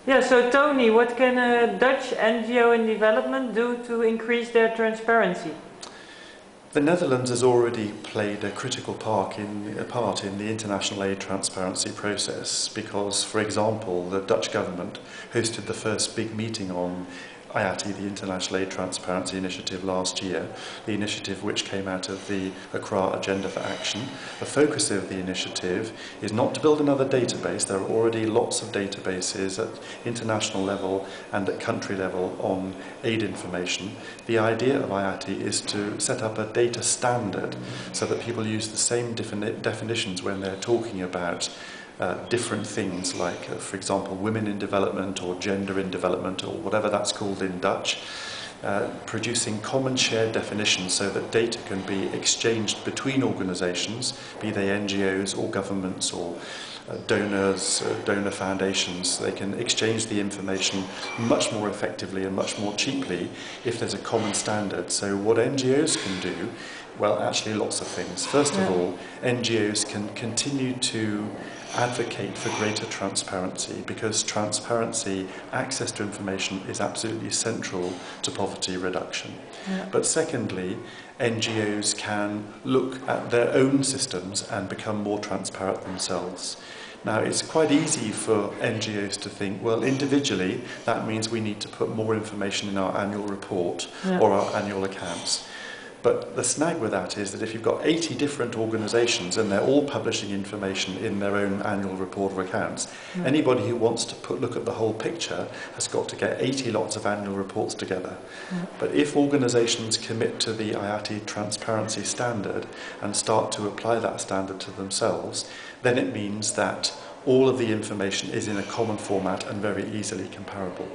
Yeah, so Tony, what can a Dutch NGO in development do to increase their transparency? The Netherlands has already played a critical part in the international aid transparency process because, for example, the Dutch government hosted the first big meeting on IATI, the International Aid Transparency Initiative, last year, the initiative which came out of the Accra Agenda for Action. The focus of the initiative is not to build another database. There are already lots of databases at international level and at country level on aid information. The idea of IATI is to set up a data standard so that people use the same definitions when they're talking about different things like, for example, women in development or gender in development or whatever that's called in Dutch, producing common shared definitions so that data can be exchanged between organisations, be they NGOs or governments or donors, donor foundations. They can exchange the information much more effectively and much more cheaply if there's a common standard. So what NGOs can do, well, actually lots of things. First of all, NGOs can continue to advocate for greater transparency because transparency, access to information is absolutely central to poverty reduction. But secondly, NGOs can look at their own systems and become more transparent themselves. Now, it's quite easy for NGOs to think, well, individually, that means we need to put more information in our annual report or our annual accounts. But the snag with that is that if you've got 80 different organisations and they're all publishing information in their own annual report or accounts, anybody who wants to look at the whole picture has got to get 80 lots of annual reports together. But if organisations commit to the IATI transparency standard and start to apply that standard to themselves, then it means that all of the information is in a common format and very easily comparable.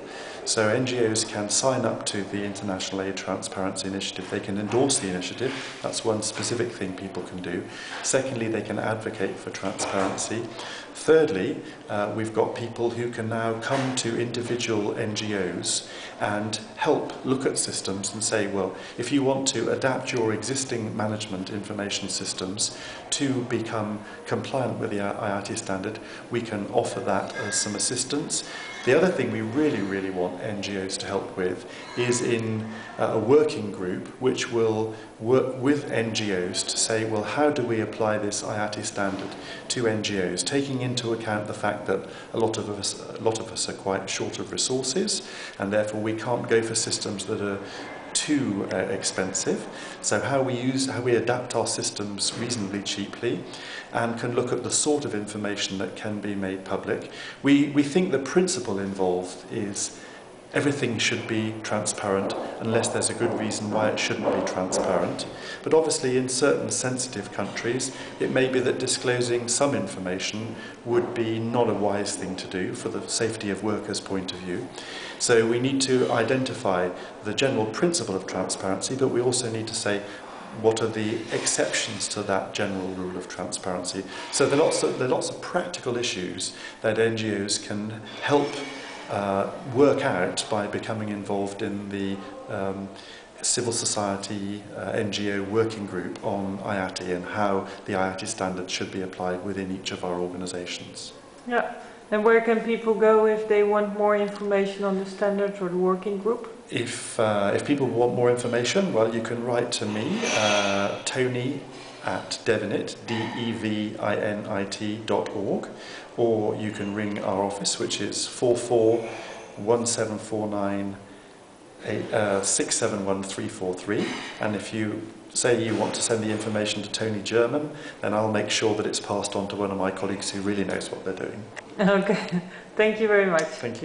So NGOs can sign up to the International Aid Transparency Initiative. They can endorse the initiative. That's one specific thing people can do. Secondly, they can advocate for transparency. Thirdly, we've got people who can now come to individual NGOs and help look at systems and say, well, if you want to adapt your existing management information systems to become compliant with the IATI standard, we can offer that as some assistance. The other thing we really want NGOs to help with is in a working group which will work with NGOs to say, well, how do we apply this IATI standard to NGOs, taking into account the fact that a lot of us are quite short of resources, and therefore we can't go for systems that are too expensive. So how we adapt our systems reasonably cheaply and can look at the sort of information that can be made public. We think the principle involved is everything should be transparent unless there's a good reason why it shouldn't be transparent. But obviously in certain sensitive countries, it may be that disclosing some information would be not a wise thing to do for the safety of workers' point of view. So we need to identify the general principle of transparency, but we also need to say, what are the exceptions to that general rule of transparency? So there are lots of practical issues that NGOs can help work out by becoming involved in the civil society NGO working group on IATI and how the IATI standard should be applied within each of our organisations. Yeah, and where can people go if they want more information on the standards or the working group? If people want more information, well, you can write to me, Tony at Devinit, devinit.org, or you can ring our office, which is 441749 671343, and if you say you want to send the information to Tony German, then I'll make sure that it's passed on to one of my colleagues who really knows what they're doing. Okay, thank you very much. Thank you.